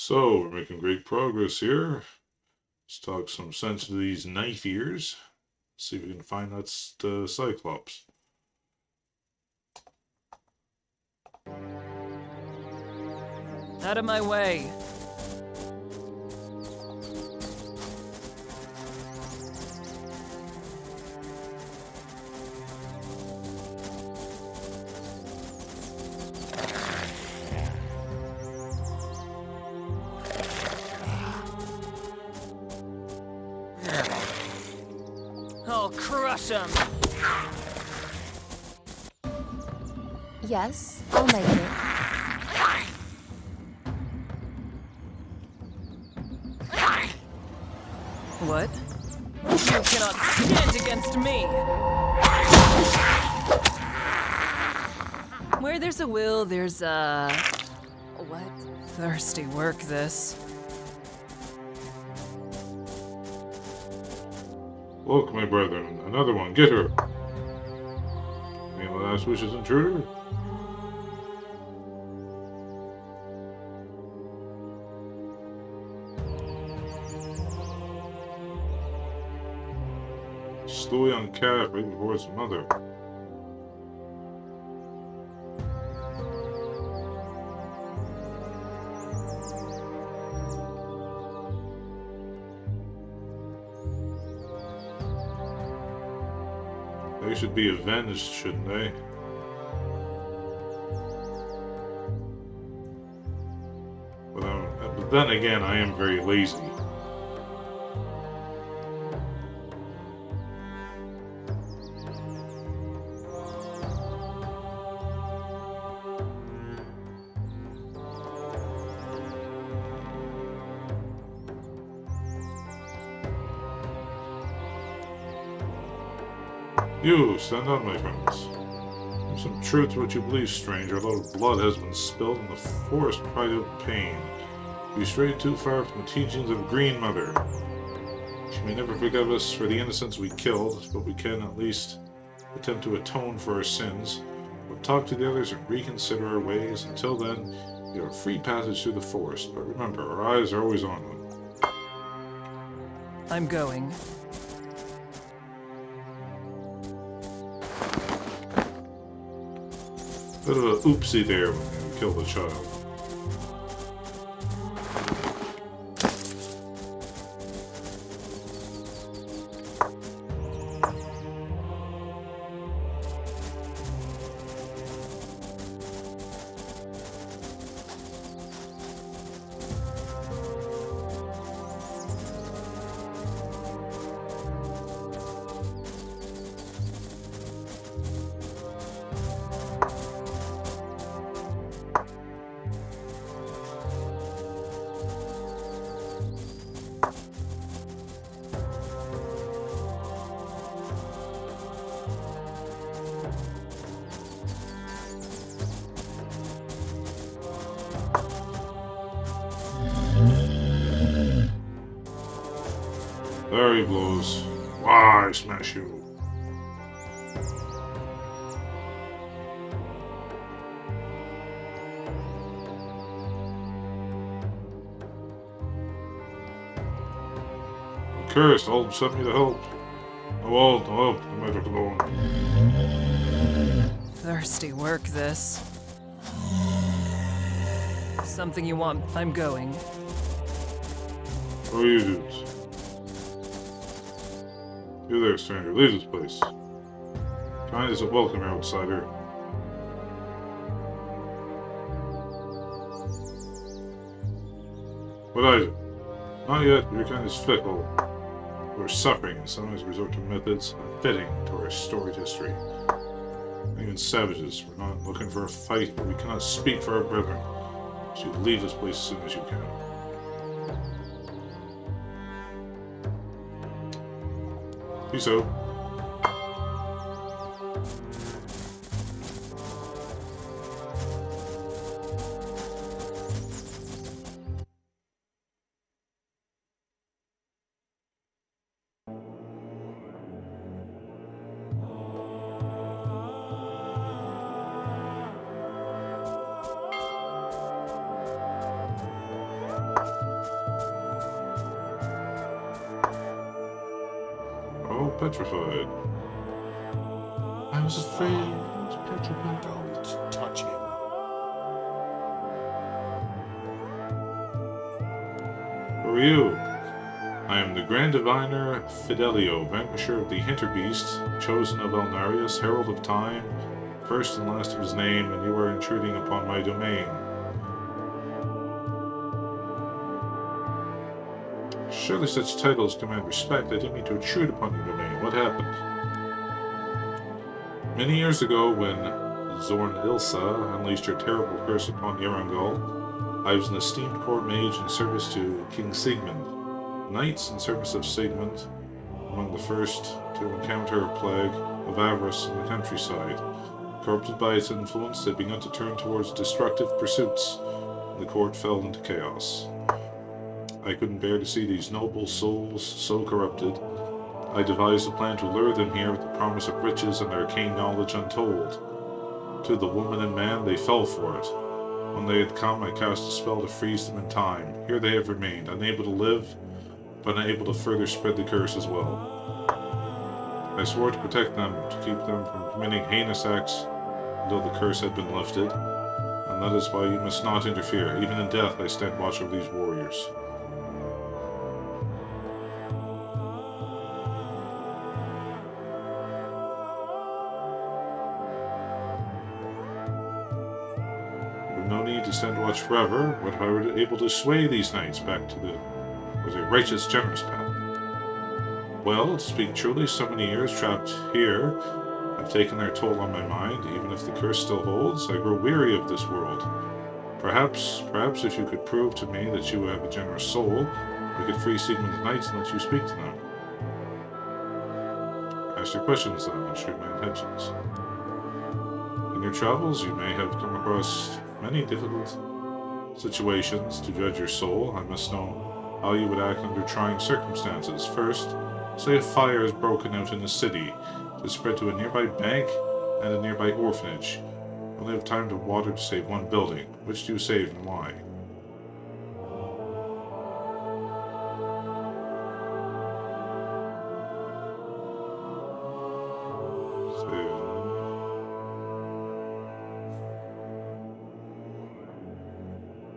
So, we're making great progress here. Let's talk some sense into these knife ears. See if we can find the cyclops. Out of my way. I'll crush him. Yes, I'll make it. What? You cannot stand against me! Where there's a will, there's a... What? Thirsty work, this. Look, my brethren, another one. Get her. Any last wishes, intruder? Slow young calf right before its mother. They should be avenged, shouldn't they? But then again, I am very lazy. You, stand up, my friends. There's some truth to what you believe, stranger. A lot of blood has been spilled, and the forest cried out pain. You strayed too far from the teachings of Green Mother. She may never forgive us for the innocents we killed, but we can at least attempt to atone for our sins. We'll talk to the others and reconsider our ways. Until then, you have free passage through the forest, but remember, our eyes are always on them. I'm going. Bit of a oopsie there when you killed a child. There he blows. Why, smash you. I'm cursed, all sent me to help. I won't, no help, I might have alone. Thirsty work, this. Something you want, I'm going. Who are you dudes? You there, stranger, leave this place. Kind is a welcome, outsider. What is it? Not yet, your kind is fickle. We're suffering and sometimes resort to methods unfitting to our storied history. Even savages, we're not looking for a fight, but we cannot speak for our brethren. So you leave this place as soon as you can. Peace out. petrified. I was afraid I was petrified. Don't touch him. Who are you? I am the Grand Diviner Fidelio, vanquisher of the Hinterbeast, chosen of Elnarius, herald of time, first and last of his name, and you are intruding upon my domain. Surely such titles command respect. I didn't mean to intrude upon your domain. What happened? Many years ago, when Zorn Ilsa unleashed her terrible curse upon Yarangul, I was an esteemed court mage in service to King Sigmund. Knights in service of Sigmund, among the first to encounter a plague of avarice in the countryside. Corrupted by its influence, they began to turn towards destructive pursuits, and the court fell into chaos. I couldn't bear to see these noble souls so corrupted. I devised a plan to lure them here with the promise of riches and arcane knowledge untold. To the woman and man, they fell for it. When they had come, I cast a spell to freeze them in time. Here they have remained, unable to live, but unable to further spread the curse as well. I swore to protect them, to keep them from committing heinous acts until the curse had been lifted, and that is why you must not interfere. Even in death, I stand watch over these warriors. No need to stand watch forever. What if I were able to sway these knights back to the righteous, generous path? Well, to speak truly, so many years trapped here have taken their toll on my mind. Even if the curse still holds, I grow weary of this world. Perhaps if you could prove to me that you have a generous soul, we could free Sigmund's knights and let you speak to them. Ask your questions then, and show my intentions. In your travels, you may have come across many difficult situations. To judge your soul, I must know how you would act under trying circumstances. First, say a fire is broken out in a city. To spread to a nearby bank and a nearby orphanage. You only have time to water to save one building. Which do you save and why?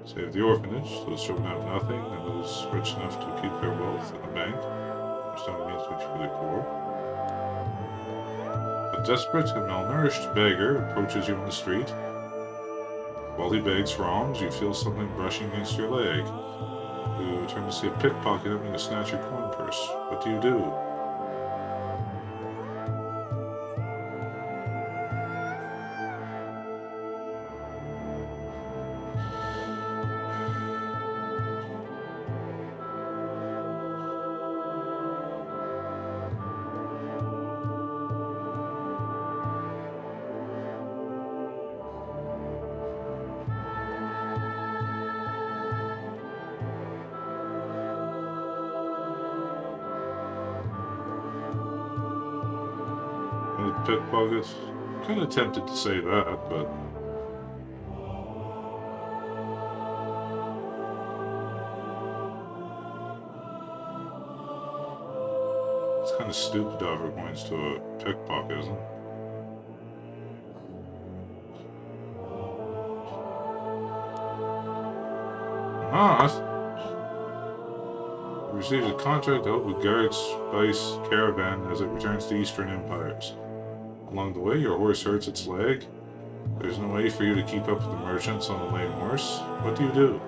Save the orphanage, those children have nothing, and those rich enough to keep their wealth in the bank. There's no means which for the poor. A desperate and malnourished beggar approaches you on the street. While he begs for alms, you feel something brushing against your leg. You turn to see a pickpocket having to snatch your coin purse. What do you do? Pickpocket. I'm kind of tempted to say that, but it's kind of stupid to offer coins to a pickpocket, isn't it? Receives a contract to help with guard spice caravan as it returns to Eastern Empires. Along the way, your horse hurts its leg. There's no way for you to keep up with the merchants on a lame horse. What do you do?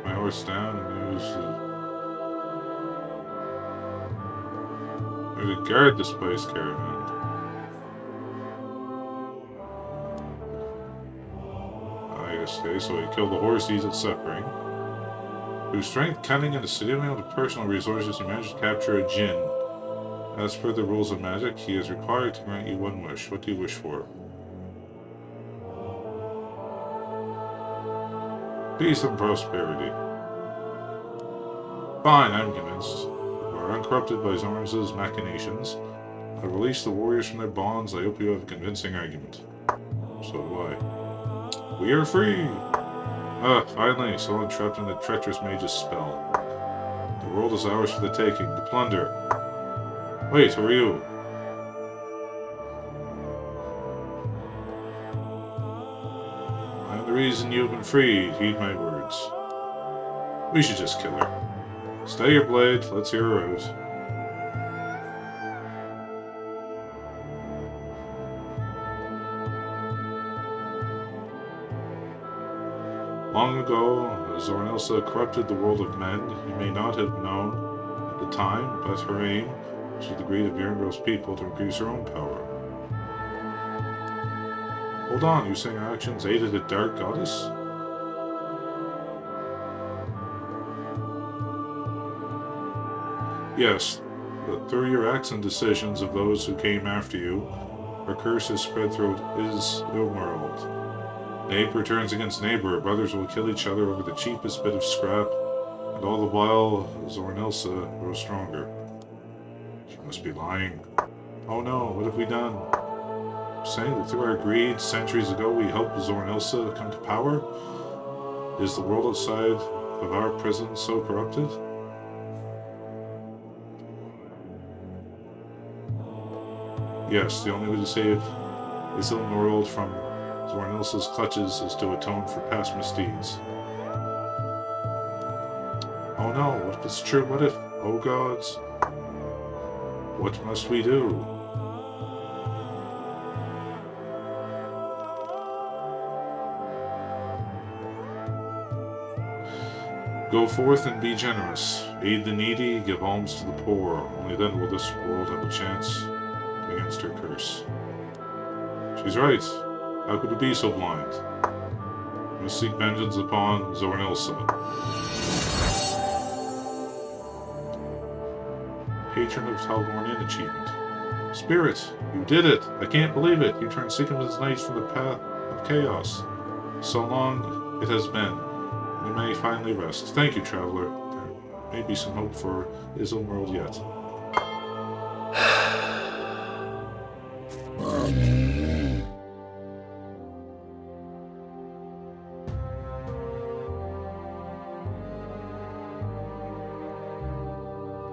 Horse down and use to guard the spice caravan. yesterday, so he killed the horse he's suffering. Through strength, cunning, and a steady amount of personal resources, he managed to capture a djinn. As per the rules of magic, he is required to grant you one wish. What do you wish for? Peace and prosperity. Fine, I'm convinced. You are uncorrupted by Zorn's machinations. I release the warriors from their bonds. I hope you have a convincing argument. So do I. We are free! Ah, finally, someone trapped in the treacherous mage's spell. The world is ours for the taking, to plunder. Wait, who are you? I am the reason you have been freed. Heed my words. We should just kill her. Stay your blade. Let's hear her out. Long ago, Zornilsa corrupted the world of men. You may not have known at the time, but her aim was to the greed of Yerngrow's people to increase her own power. Hold on, you saying our actions aided a dark goddess? Yes, but through your acts and decisions of those who came after you, her curse is spread throughout Ilworld. Neighbor turns against neighbor, brothers will kill each other over the cheapest bit of scrap, and all the while, Zornilsa grows stronger. She must be lying. Oh no, what have we done? Saying that through our greed, centuries ago, we helped Zornilsa come to power? Is the world outside of our prison so corrupted? Yes, the only way to save Ilworld from Zornilsa's clutches is to atone for past misdeeds. Oh no, what if it's true? What if? Oh gods. What must we do? Go forth and be generous. Aid the needy, give alms to the poor. Only then will this world have a chance against her curse. She's right. How could we be so blind? We must seek vengeance upon Zornilsa. Patron of Talgornian achievement. Spirit, you did it! I can't believe it! You turned Sigmund's knights from the path of chaos. So long it has been. We may finally rest. Thank you, traveler. There may be some hope for Ilworld yet.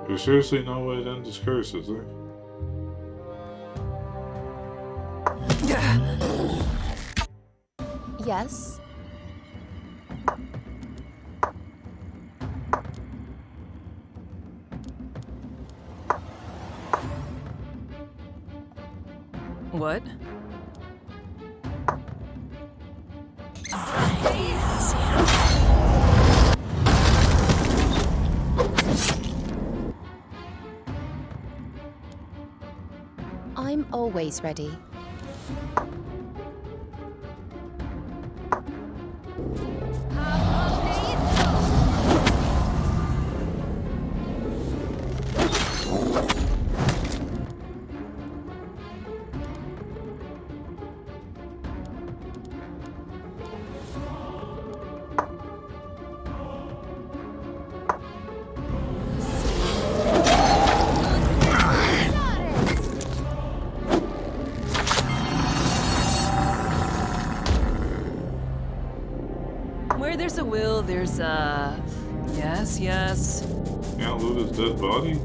There's seriously no way to end this curse, is there? Yes? What? I'm always ready. Where there's a will, there's a... Yes, yes. Can't loot his dead body?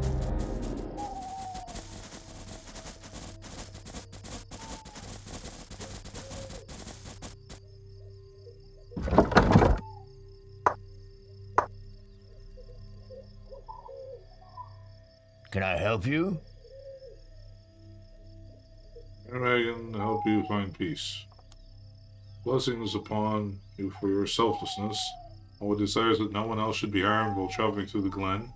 Can I help you? I can help you find peace. Blessings upon you for your selflessness. All desires that no one else should be harmed while traveling through the glen.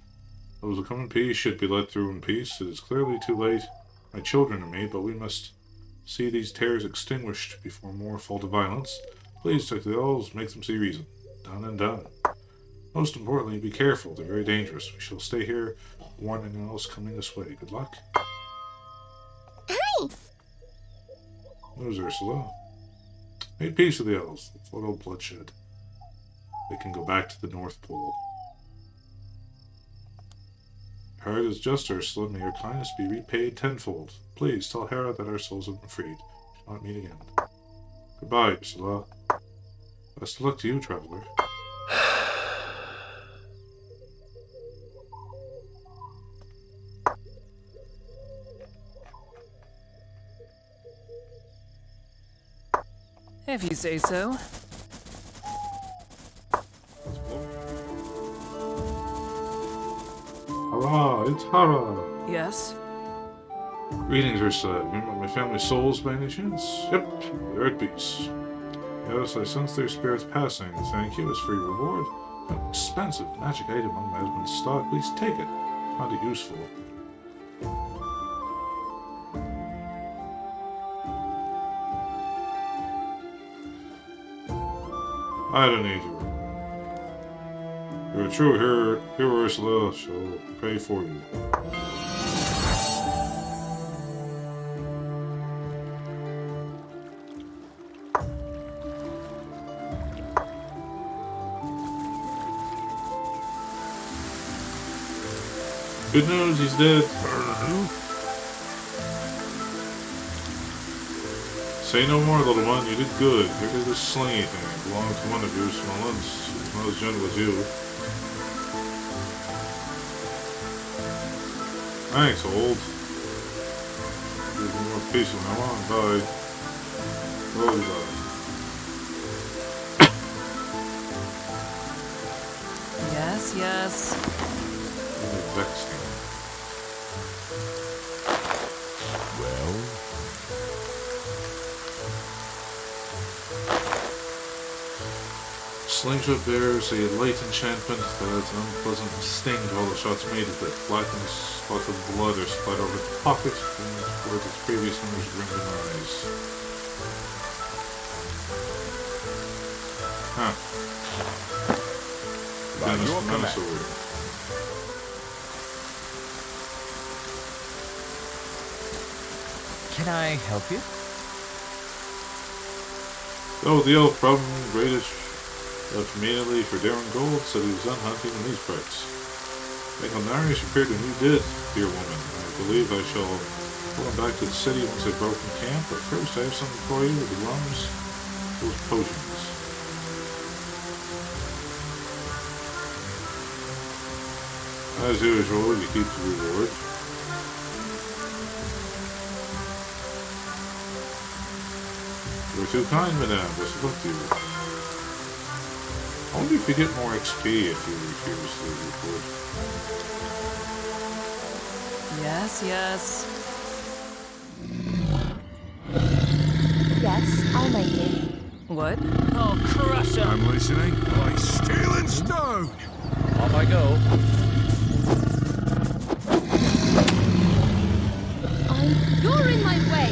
Those who come in peace should be led through in peace. It is clearly too late. My children and me, but we must see these terrors extinguished before more fall to violence. Please check the elves, make them see reason. Done and done. Most importantly, be careful. They're very dangerous. We shall stay here, warn anyone else coming this way. Good luck. Hi! There's Ursula. Made peace with the elves. Avoid all bloodshed. They can go back to the North Pole. Your heart is just, Ursula. May your kindness be repaid tenfold. Please tell Hera that our souls have been freed. We shall not meet again. Goodbye, Ursula. Best of luck to you, traveler. If you say so. Hurrah! It's Hera! Yes? Greetings, Ursula. Remember my family's souls by any chance? Yep, they're at peace. Yes, I sense their spirits passing. Thank you as for your reward. An expensive magic item on my husband's stock. Please take it. Find it useful. I don't need you. You're a true hero, Ursula, shall pray for you. Good news, he's dead. Say no more, little one. You did good. Here is this slingy thing. It belonged to one of your small ones. It's not as gentle as you. Thanks, old. Give me more peace from now on. Bye. Oh, bye. Yes, yes. Vexed me. Well, Slingshot bears a light enchantment that adds an unpleasant sting to all the shots made at it. Blackened spots of blood are splattered over the pocket and towards its previous owner's rim and eyes. Huh. by Dennis your the command. Minosaur. Can I help you? Oh, the elf from Greatish left immediately for Darren Gold said he was done hunting in these parts. Megalnarius appeared when you did, dear woman. I believe I shall go back to the city once I've broken camp, but first I have something for you with the rums, those potions. As usual, you keep the reward. You're too kind, madame. Best of luck to you. I wonder if you get more XP if you refuse to report. Yes, yes. Yes, I'll make it. What? Oh, crush 'em! I'm listening. Like steel and stone. Off I go. You're in my way!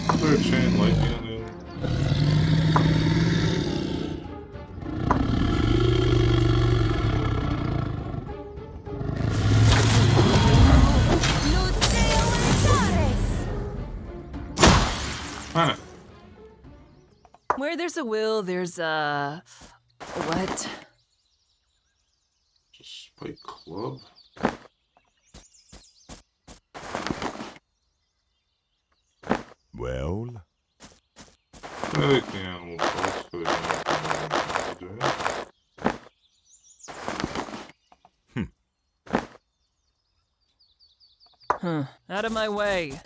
Is there a chain lightning on the Huh. Where there's a will, there's a... What? Spike Club? Well, I like the animal folks, but I don't know Huh. Out of my way.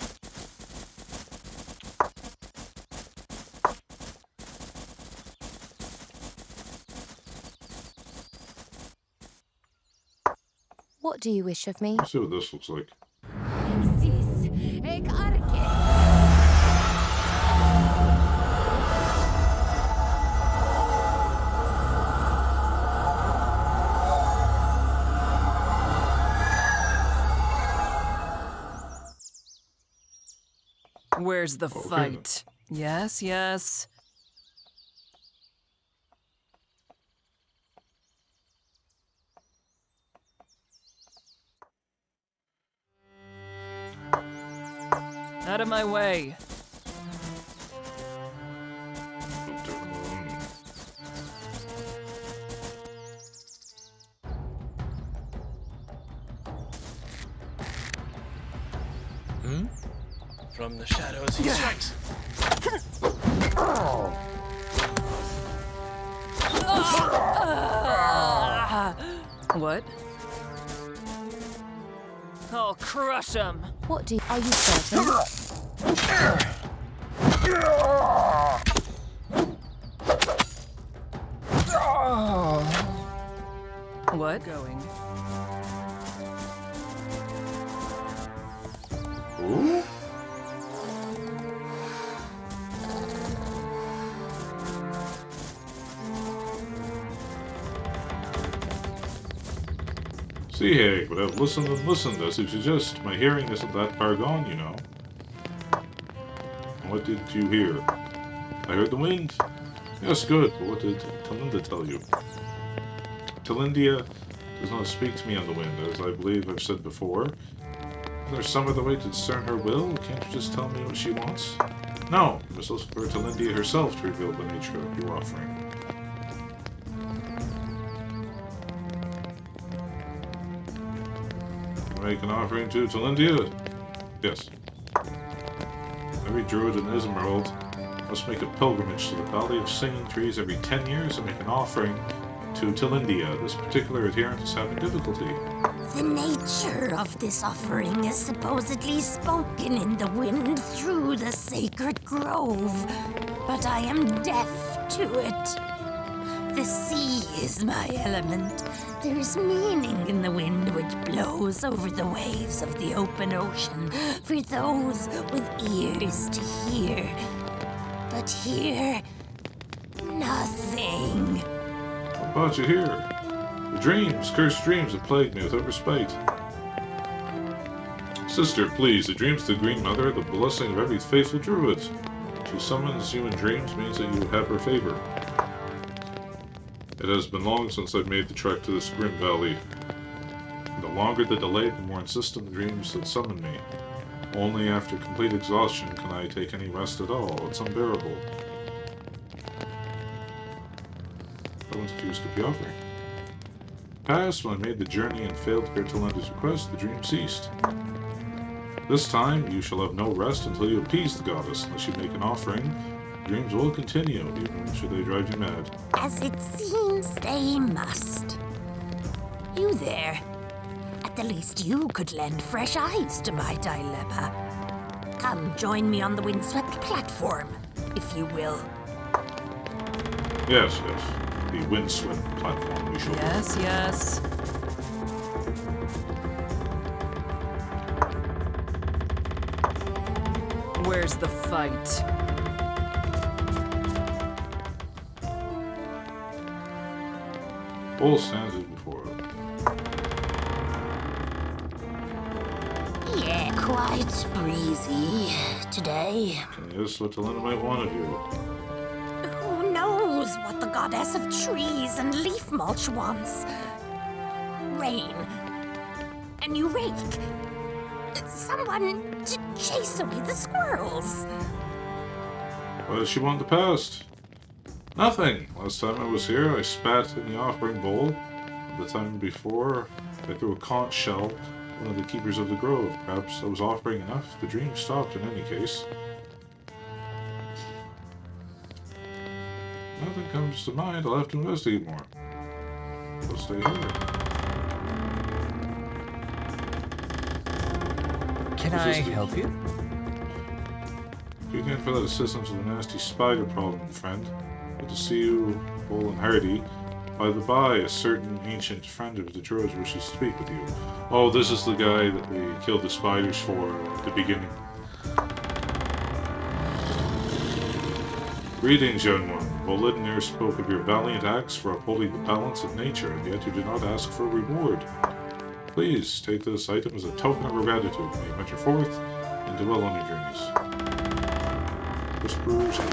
What do you wish of me? Let's see what this looks like. Where's the Okay. fight? Yes, yes. Out of my way. From the shadows he strikes. What? I'll crush him. What do are you certain? What? Going. Ooh? Sea Hag, but I've listened and listened, as you suggest. My hearing isn't that far gone, you know. What did you hear? I heard the wind. Yes, good, but what did Talinda tell you? Talindia does not speak to me on the wind, as I believe I've said before. Is there some other way to discern her will? Can't you just tell me what she wants? No, you must look for Talindia herself to reveal the nature of your offering. Make an offering to Talindia? Yes. Every druid in Ismerald must make a pilgrimage to the Valley of Singing Trees every 10 years and make an offering to Talindia. This particular adherent is having difficulty. The nature of this offering is supposedly spoken in the wind through the sacred grove, but I am deaf to it. The sea is my element. There is meaning in the wind which blows over the waves of the open ocean for those with ears to hear. But here, nothing. What brought you here? The dreams, cursed dreams that plagued me without respite. Sister, please, the dreams of the Green Mother are the blessing of every faithful druid. She summons you in dreams means that you have her favor. It has been long since I've made the trek to this grim valley. The longer the delay, the more insistent the dreams that summon me. Only after complete exhaustion can I take any rest at all. It's unbearable. I want to choose to be offering. Past, when I made the journey and failed to hear Talinda's request, the dream ceased. This time, you shall have no rest until you appease the goddess. Unless you make an offering, dreams will continue, even should they drive you mad. As it seems they must. You there. At the least you could lend fresh eyes to my dilemma. Come join me on the windswept platform, if you will. Yes, yes. The windswept platform we shall. Yes, yes. Where's the fight? All stands before her. Yeah, quite breezy today. Can you guess what Talinda might want of you? Who knows what the goddess of trees and leaf mulch wants? Rain. A new rake. Someone to chase away the squirrels. What does she want in the past? Nothing. Last time I was here, I spat in the offering bowl. The time before, I threw a conch shell at one of the keepers of the grove. Perhaps I was offering enough. The dream stopped in any case. Nothing comes to mind. I'll have to investigate more. I'll stay here. Can I help you? You again for that assistance with the nasty spider problem, friend. Good to see you, whole and hearty. By the by, a certain ancient friend of the Druids wishes to speak with you. Oh, this is the guy that they killed the spiders for at the beginning. Greetings, young one. Volidnir spoke of your valiant acts for upholding the balance of nature, and yet you did not ask for a reward. Please take this item as a token of our gratitude. May you venture forth and do well on your journeys. Whisperer's aid?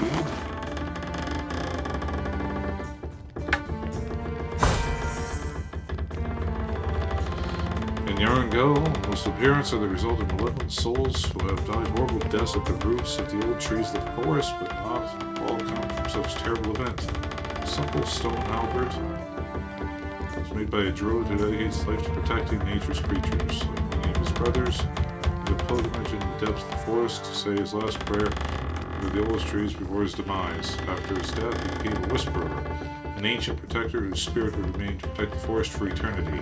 In Yarngel, most appearance are the result of malevolent souls who have died horrible deaths at the roots of the old trees of the forest, but not all come from such terrible event. A simple stone halberd was made by a druid who dedicates life to protecting nature's creatures. Like many of his brothers, he did a pilgrimage in the depths of the forest to say his last prayer under the oldest trees before his demise. After his death, he became a whisperer, an ancient protector whose spirit would remain to protect the forest for eternity.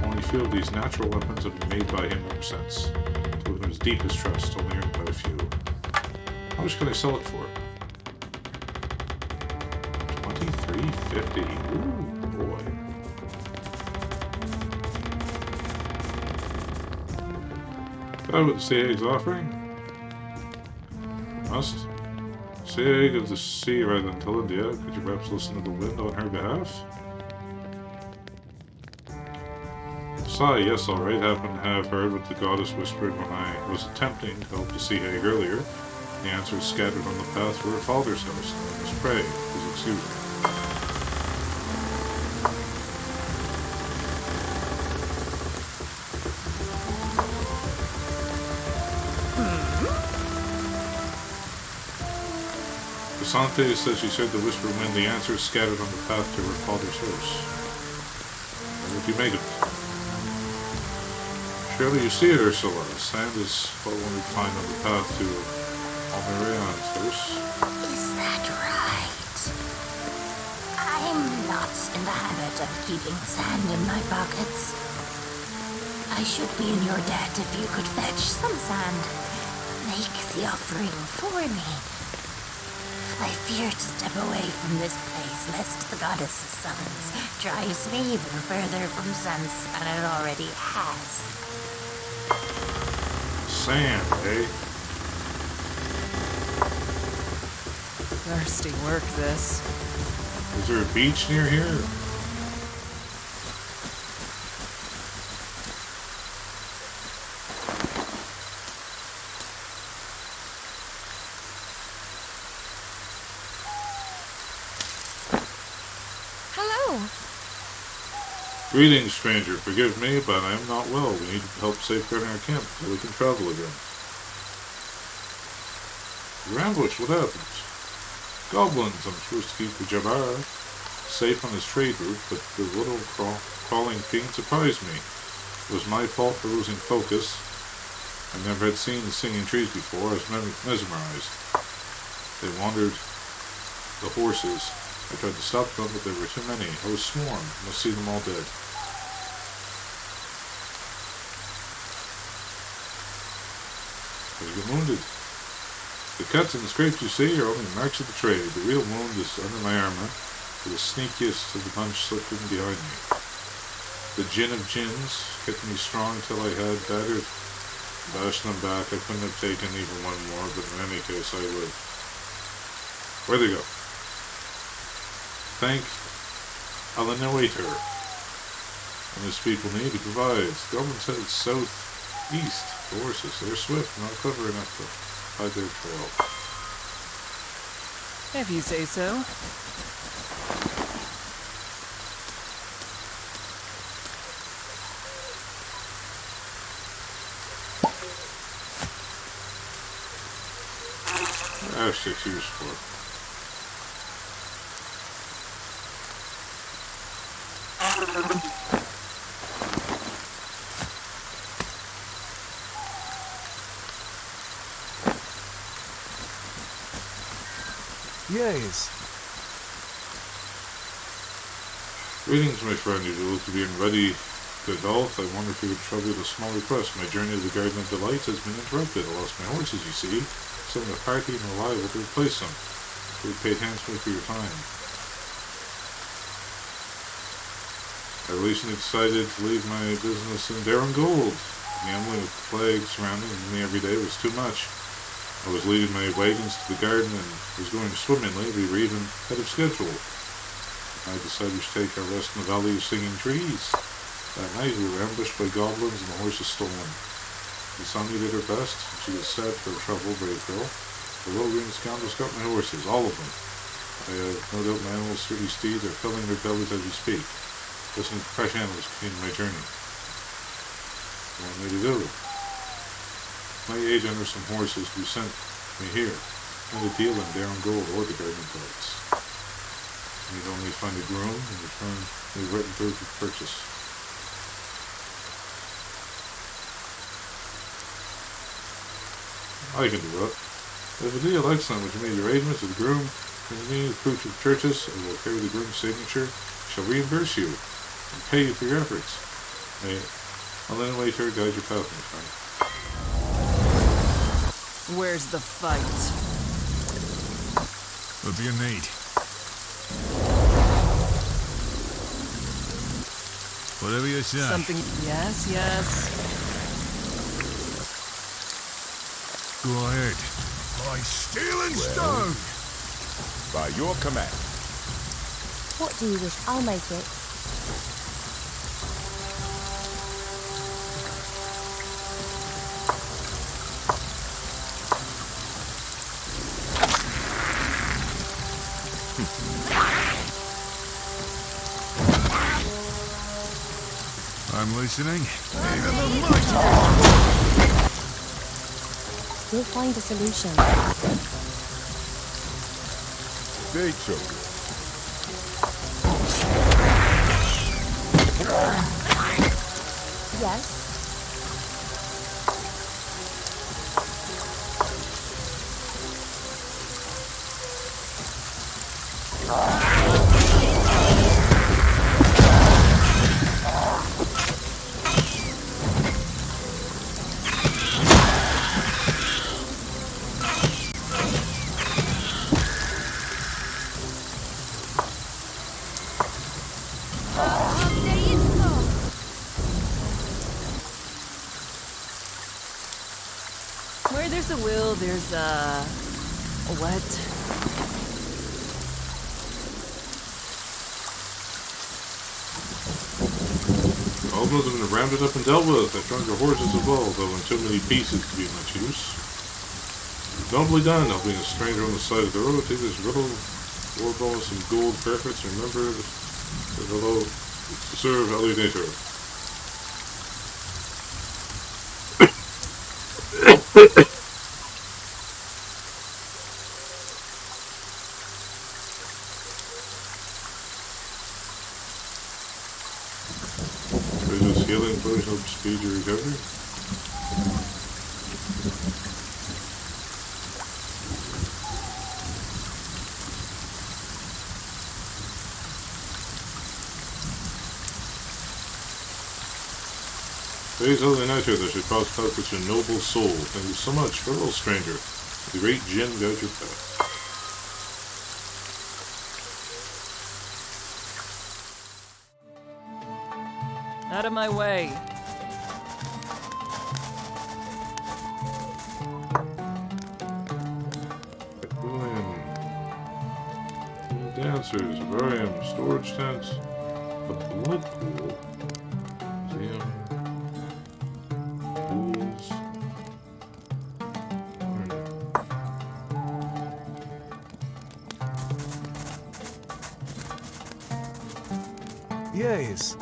Only few of these natural weapons have been made by him ever since. To whom his deepest trust, only earned by a few. How much can I sell it for? $23.50. Ooh, boy. That what the Sea Hag's offering? Must. Sea Hag of the sea rather than Telindia. Could you perhaps listen to the wind on her behalf? Sigh, yes, all right. Happened to have heard what the goddess whispered when I was attempting to help the Sea Hag earlier. The answer is scattered on the path to her father's house. Now I must pray. Please excuse me. Basante says she heard the whisper wind. The answer is scattered on the path to her father's house. What would you make of it? Surely you see it, Ursula. Sand is what one would find on the path to Almerian's house. Is that right? I'm not in the habit of keeping sand in my pockets. I should be in your debt if you could fetch some sand. Make the offering for me. I fear to step away from this place lest the goddess's summons drives me even further from sense than it already has. Sand, eh? Thirsty work, this. Is there a beach near here? Hello. Greetings, stranger. Forgive me, but I am not well. We need help safeguarding our camp until we can travel again. You're ambushed. What happened? Goblins. I'm supposed to keep the Jabbar safe on his trade route, but the little crawling fiend surprised me. It was my fault for losing focus. I never had seen the singing trees before. I was mesmerized. They wandered the horses. I tried to stop them, but there were too many. I was swarmed. Must see them all dead. Are you wounded? The cuts and the scrapes you see are only marks of the trade. The real wound is under my armor, for the sneakiest of the bunch slipped in behind me. The gin of gins kept me strong till I had bashed them back. I couldn't have taken even one more, but in any case I would. Where'd they go? Thank Alanoator. And this people need, he provides. The goblins headed southeast. The horses, they're swift, not clever enough to hide their trail. If you say so. What are sticks used for? Yes. Greetings, my friend. You look to be in ready good health. I wonder if you would trouble with a small request. My journey to the Garden of Delights has been interrupted. I lost my horses, you see. Some of the party and reliable to replace them. We paid handsomely for your time. I recently decided to leave my business in barren gold. Gambling with the plague surrounding me every day was too much. I was leading my wagons to the garden and was going swimmingly. We were even ahead of schedule. I decided we should take our rest in the Valley of Singing Trees. That night we were ambushed by goblins and the horses stolen. The sun did her best. She was sad for her trouble, brave girl. The low-green scoundrels got my horses, all of them. I have no doubt my animals' sturdy steeds are filling their bellies as we speak, listening to fresh animals continue my journey. What want me to do? My agent under some horses who sent me here, and to deal in their own gold or the garden price. I need only find a groom and return the written proof of purchase. I can do that. If a deal excellent which made arrangements with the groom, and me the proof of purchase, and will carry the groom's signature, shall reimburse you and pay you for your efforts. I'll then wait here to guide your path, my friend. Where's the fight? What do you need? Whatever you say. Something. Yes, yes. Go ahead. By steel and stone! By your command. What do you wish? I'll make it. I'm listening. Even the mighty. We'll find a solution. Stay choking. Yes. Where there's a will, there's a what? Goblins have been rounded up and dealt with. I've drunk their horses as well, though in too many pieces to be much use. Nobly done, helping a stranger on the side of the road. Take this riddle, war ball, and some gold perfects. Remember that hello to serve Alienator. There's healing potion help speed your recovery. Today's only night here that should cause such a noble soul. Thank you so much, farewell, stranger. The great Jin guide your path. Out of my way. Dancers, Virium, storage tents, a blood pool, museum, pools. Yes.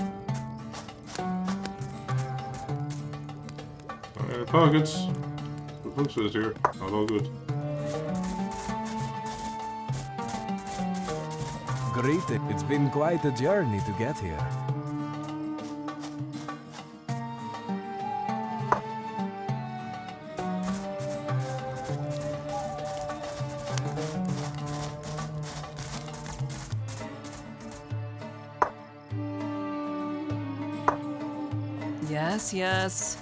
Pockets. The books is here. Not all good. Great. It's been quite a journey to get here. Yes, yes.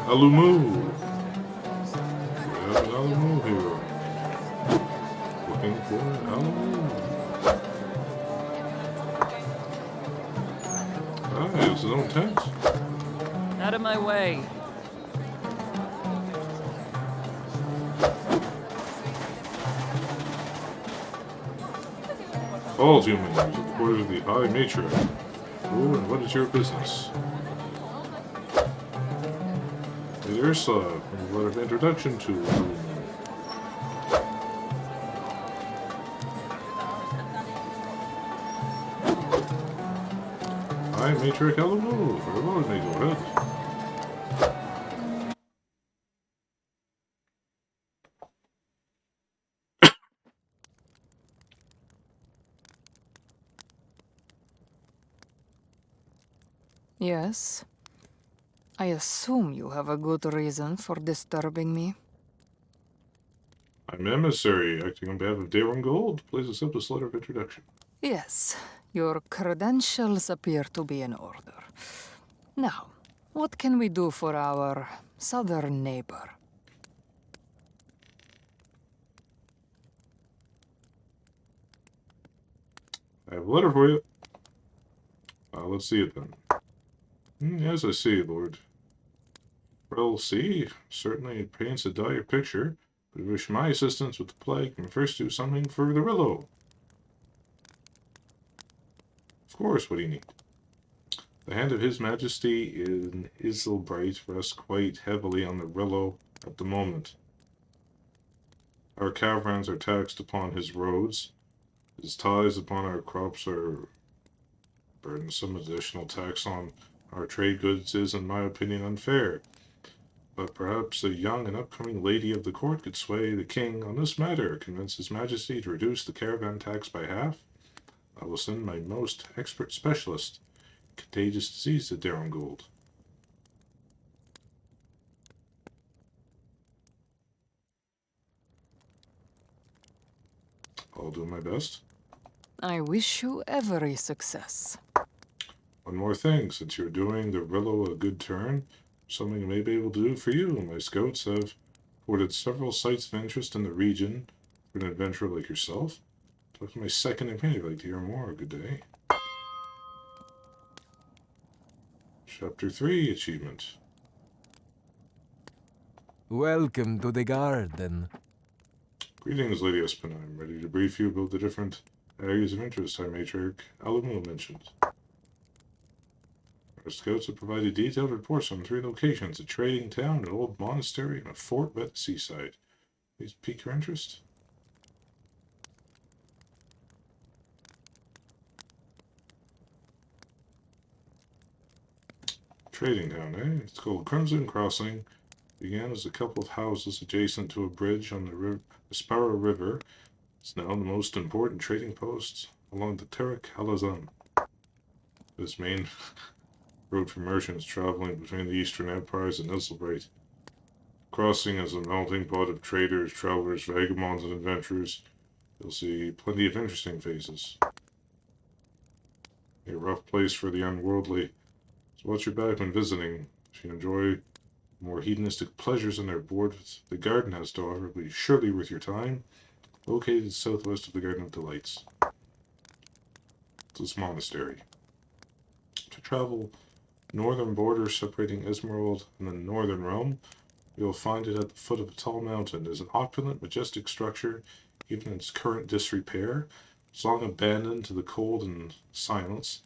Alumu! We have an Alumu here. Looking for an Alumu. Ah, he has his own tent. Out of my way. All humans at the quarters of the High Matriarch. Who and what is your business? Hey, Ursula, from a letter of introduction to whom? High Matriarch Alamu. Very well, may go ahead. Yes. I assume you have a good reason for disturbing me. I'm emissary, acting on behalf of Daron Gold. Please accept this letter of introduction. Yes, your credentials appear to be in order. Now, what can we do for our southern neighbor? I have a letter for you. Let's see it then. Yes, I see, Lord. Well, see, certainly it paints a dire picture, but I wish my assistance with the plague can first do something for the Rillo. Of course, what do you need? The hand of His Majesty in Isilbright rests quite heavily on the Rillo at the moment. Our caravans are taxed upon his roads. His ties upon our crops are burdensome. Additional tax on our trade goods is, in my opinion, unfair. But perhaps a young and upcoming lady of the court could sway the king on this matter, convince His Majesty to reduce the caravan tax by half. I will send my most expert specialist in contagious disease to Daron Gold. I'll do my best. I wish you every success. One more thing, since you're doing the Rillo a good turn, something I may be able to do for you. My scouts have reported several sites of interest in the region for an adventurer like yourself. Talk to my second opinion. I'd like to hear more. Good day. Chapter 3, Achievement. Welcome to the garden. Greetings, Lady Espin. I'm ready to brief you about the different areas of interest High Matriarch Alamu mentioned. Our scouts have provided detailed reports on 3 locations: a trading town, an old monastery, and a fort by the seaside. These pique your interest? Trading town, eh? It's called Crimson Crossing. Began as a couple of houses adjacent to a bridge on the Sparrow River. It's now the most important trading post along the Terik Halazan. This main road for merchants traveling between the Eastern Empires and Isilbright. Crossing is a melting pot of traders, travelers, vagabonds, and adventurers. You'll see plenty of interesting faces. A rough place for the unworldly. So watch your back when visiting. If you enjoy more hedonistic pleasures than are bored with the garden has to offer, will be surely worth your time. Located southwest of the Garden of Delights. It's this monastery. To travel northern border separating Emerald and the northern realm, you'll find it at the foot of a tall mountain. It is an opulent, majestic structure, even in its current disrepair. It's long abandoned to the cold and silence,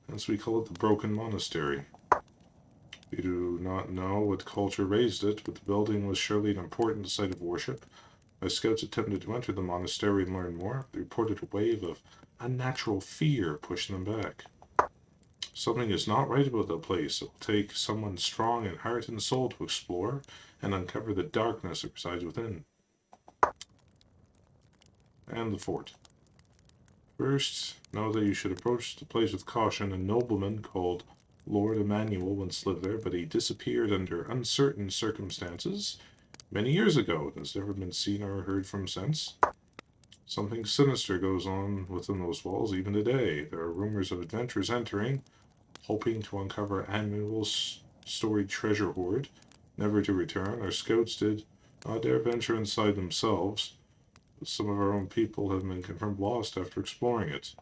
hence we call it the Broken Monastery. We do not know what culture raised it, but the building was surely an important site of worship. My scouts attempted to enter the monastery and learn more. They reported a wave of unnatural fear pushing them back. Something is not right about the place. It will take someone strong in heart and soul to explore and uncover the darkness that resides within. And the fort. First, know that you should approach the place with caution. A nobleman called Lord Emmanuel once lived there, but he disappeared under uncertain circumstances many years ago and has never been seen or heard from since. Something sinister goes on within those walls even today. There are rumors of adventurers entering, hoping to uncover Emmanuel's storied treasure hoard, never to return. Our scouts did not dare venture inside themselves, but some of our own people have been confirmed lost after exploring it.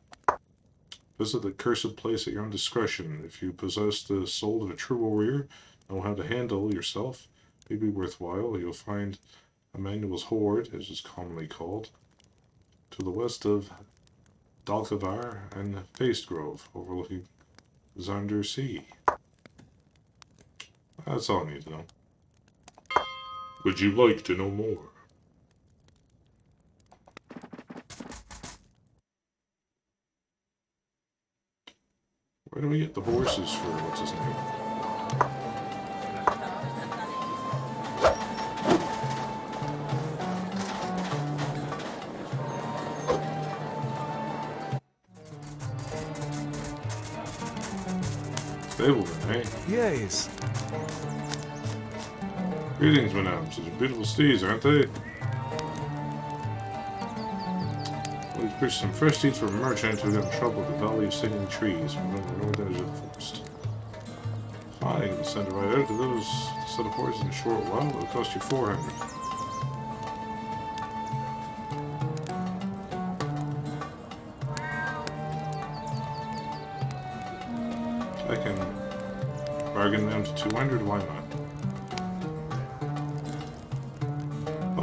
Visit the cursed place at your own discretion. If you possess the soul of a true warrior, know how to handle yourself, may be worthwhile. You'll find Emmanuel's hoard, as it's commonly called, to the west of Dalthavar, and Paste Grove, overlooking Zunder Sea. That's all I need to know. Would you like to know more? Where do we get the horses for what's his name? Stableman, eh? Yes. Greetings, madame. Such beautiful steeds, aren't they? We've pushed some fresh seeds from a merchant who got in trouble with the Valley of Singing Trees from the northern edge of the forest. Fine, you can send it right out to those set of horses in a short while. It'll cost you 400. I can bargain them to 200, why not?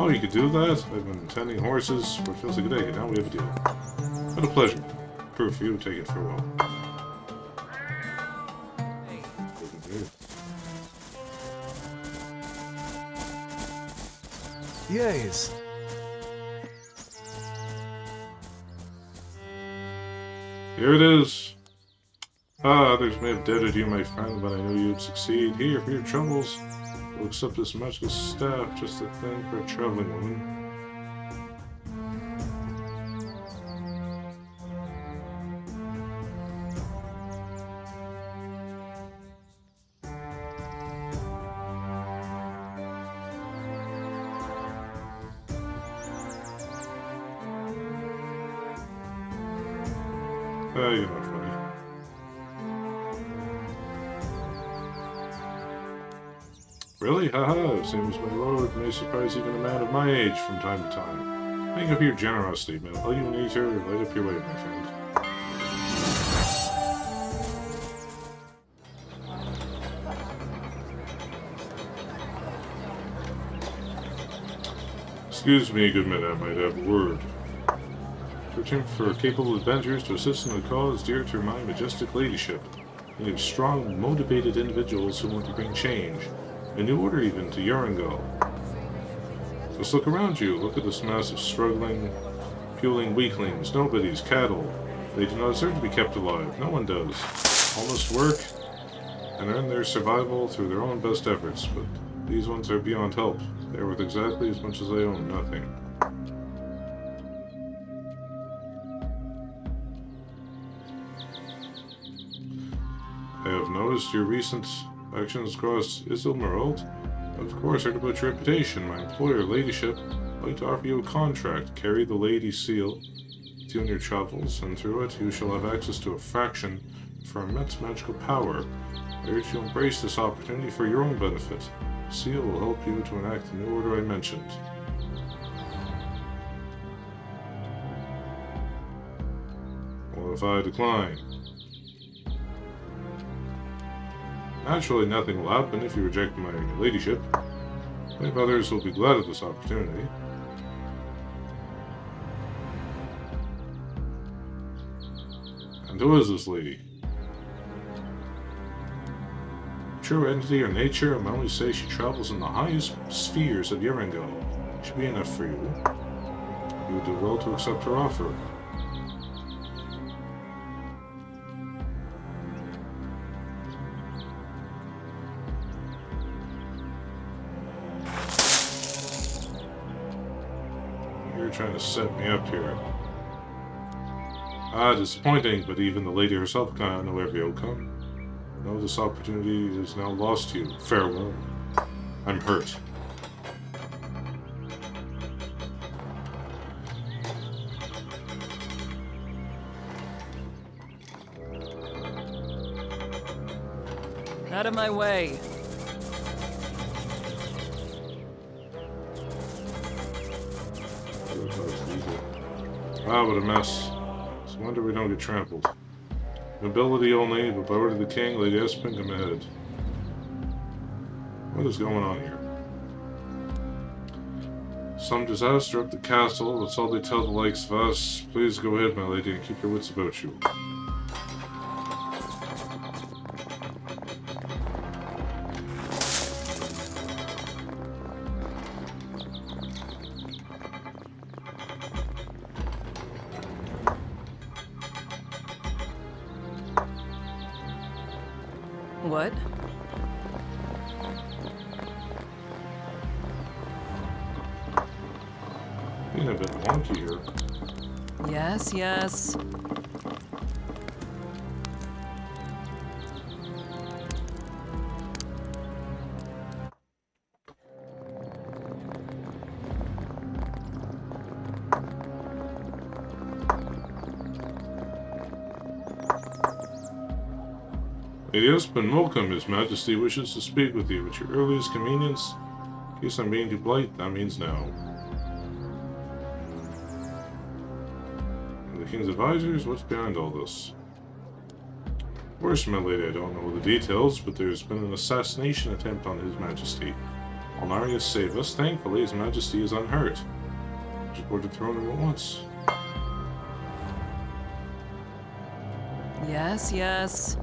Oh, you could do that? I've been tending horses for it feels like a day. Now we have a deal. What a pleasure. Proof for you to take it farewell. Yes. Here it is. Ah, others may have doubted you, my friend, but I knew you'd succeed. Here, for your troubles, we'll accept this magical staff, just a thing for a traveling woman. Ah, you're not funny. Really? Haha, seems my lord may surprise even a man of my age from time to time. Hang up your generosity, man. All you need to light up your way, my friend. Excuse me, good man, I might have a word. Searching for capable adventurers to assist in a cause dear to my majestic ladyship. We need strong, motivated individuals who want to bring change. A new order even to Urengo. Just look around you. Look at this mass of struggling, puling weaklings, nobodies, cattle. They do not deserve to be kept alive. No one does. All must work and earn their survival through their own best efforts, but these ones are beyond help. They are worth exactly as much as they own nothing. I have noticed your recent actions across Isilmerald. Of course, heard about your reputation. My employer, Ladyship, would like to offer you a contract. Carry the Lady's seal with you in your travels, and through it you shall have access to a fraction for immense magical power. I urge you to embrace this opportunity for your own benefit. The seal will help you to enact the new order I mentioned. What if I decline? Naturally, nothing will happen if you reject my ladyship. Many others will be glad of this opportunity. And who is this lady? True entity or nature, I only say she travels in the highest spheres of Urengo. Should be enough for you. You would do well to accept her offer. Trying to set me up here. Ah, disappointing, but even the lady herself cannot know every outcome. No, this opportunity is now lost to you. Farewell. I'm hurt. Out of my way. Ah, what a mess. It's a wonder we don't get trampled. Nobility only, but by order of the king, Lady Espen, come ahead. What is going on here? Some disaster at the castle, that's all they tell the likes of us. Please go ahead, my lady, and keep your wits about you. What? Being a bit wonky here. Yes, yes. Lady Espen, welcome. His Majesty wishes to speak with you at your earliest convenience. In case I'm being too polite, that means now. And the King's advisors, what's behind all this? Of course, my lady, I don't know the details, but there's been an assassination attempt on His Majesty. Alnarius saved us. Thankfully, His Majesty is unhurt. Just board the throne room at once. Yes, yes.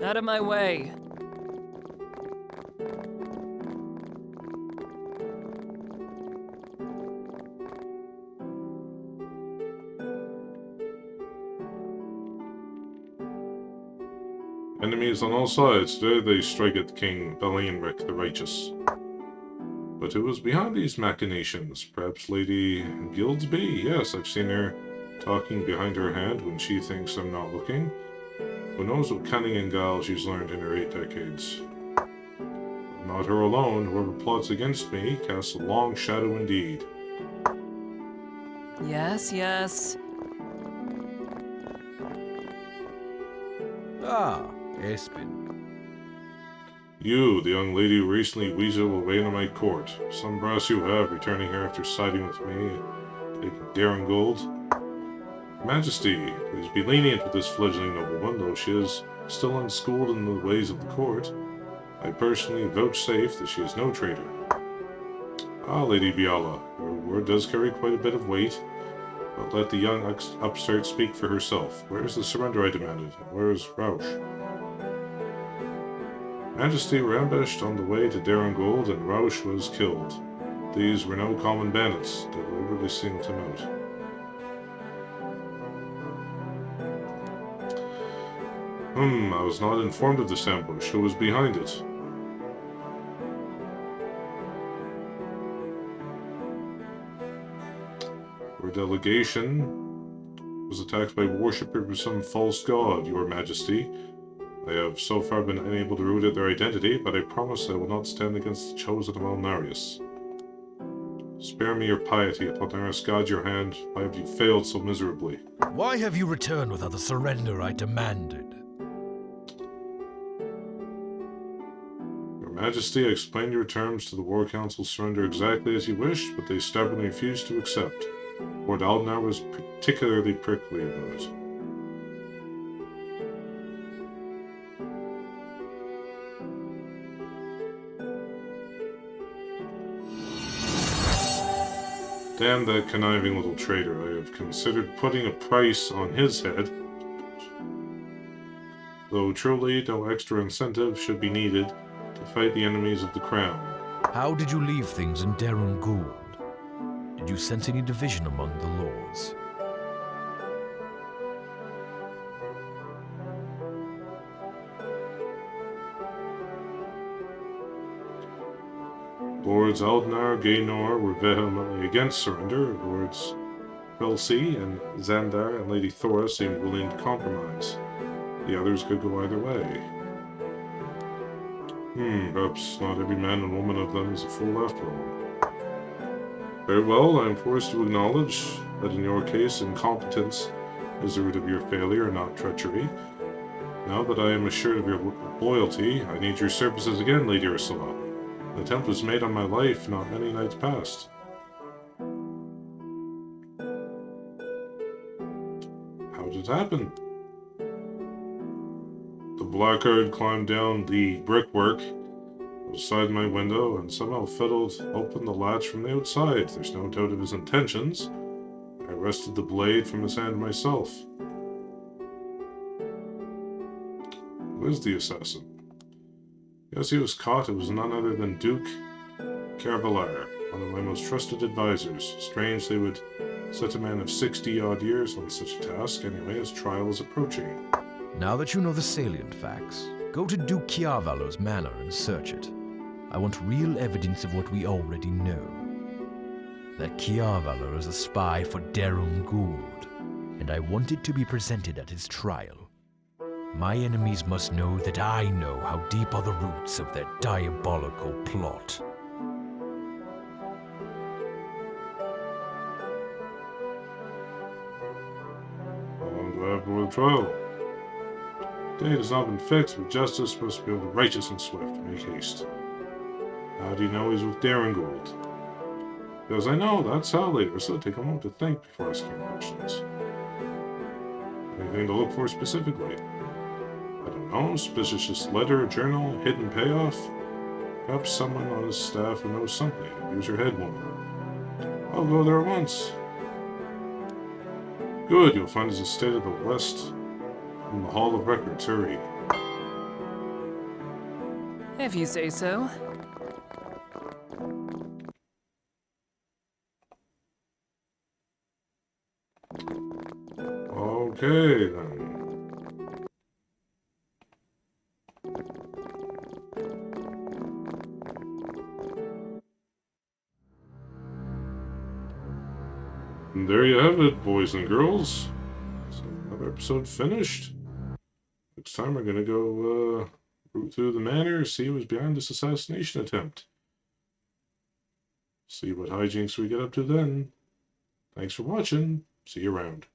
Out of my way. Enemies on all sides. Today they strike at King Belienric the Righteous. But who was behind these machinations? Perhaps Lady Gildsby? Yes, I've seen her talking behind her hand when she thinks I'm not looking. Who knows what cunning and guile she's learned in her 8 decades. But not her alone. Whoever plots against me casts a long shadow indeed. Yes, yes. Ah, Espen. You, the young lady who recently weaseled away into my court. Some brass you have, returning here after siding with me, taking daring gold. Majesty, please be lenient with this fledgling nobleman, though she is still unschooled in the ways of the court. I personally vouchsafe that she is no traitor. Ah, Lady Biala, her word does carry quite a bit of weight, but let the young upstart speak for herself. Where is the surrender I demanded? And where is Rausch? Majesty were ambushed on the way to Darengold, and Rausch was killed. These were no common bandits. They deliberately singled him out. I was not informed of this ambush. Who was behind it? Your delegation was attacked by worshippers of some false god, Your Majesty. I have so far been unable to root out their identity, but I promise I will not stand against the chosen of Alnarius. Spare me your piety. Upon Alnarius God your hand, why have you failed so miserably? Why have you returned without the surrender I demanded? Your Majesty, I explained your terms to the War Council's surrender exactly as you wished, but they stubbornly refused to accept. Lord Aldnar was particularly prickly about it. Damn that conniving little traitor. I have considered putting a price on his head. Though truly no extra incentive should be needed to fight the enemies of the crown. How did you leave things in Darren Gould? Did you sense any division among the lords? Lords Aldnar, Gaynor were vehemently against surrender. Lords Belsi and Xandar and Lady Thora seemed willing to compromise. The others could go either way. Perhaps not every man and woman of them is a fool after all. Very well, I am forced to acknowledge that in your case, incompetence is the root of your failure, not treachery. Now that I am assured of your loyalty, I need your services again, Lady Ursula. The attempt was made on my life not many nights past. How did it happen? The blackguard climbed down the brickwork outside my window and somehow fiddled open the latch from the outside. There's no doubt of his intentions. I wrested the blade from his hand myself. Who is the assassin? Yes, he was caught. It was none other than Duke Carvalar, one of my most trusted advisors. Strange they would set a man of 60-odd years on such a task. Anyway, his trial is approaching. Now that you know the salient facts, go to Duke Chiavallo's manor and search it. I want real evidence of what we already know. That Chiavallo is a spy for Darren Gould, and I want it to be presented at his trial. My enemies must know that I know how deep are the roots of their diabolical plot. How long do I have before the trial? Date has not been fixed, but justice must be righteous and swift. Make haste. How do you know he's with Darren Gould? Because I know, that's how, later, so take a moment to think before asking questions. Anything to look for specifically? I don't know, suspicious letter, journal, hidden payoff? Perhaps someone on his staff who knows something. Use your head, woman. I'll go there once. Good, you'll find his estate at the west in the Hall of Records. Hurry. If you say so. Okay, then. And there you have it, boys and girls. So another episode finished. Next time we're gonna go root through the manor, see who's behind this assassination attempt. See what hijinks we get up to then. Thanks for watching. See you around.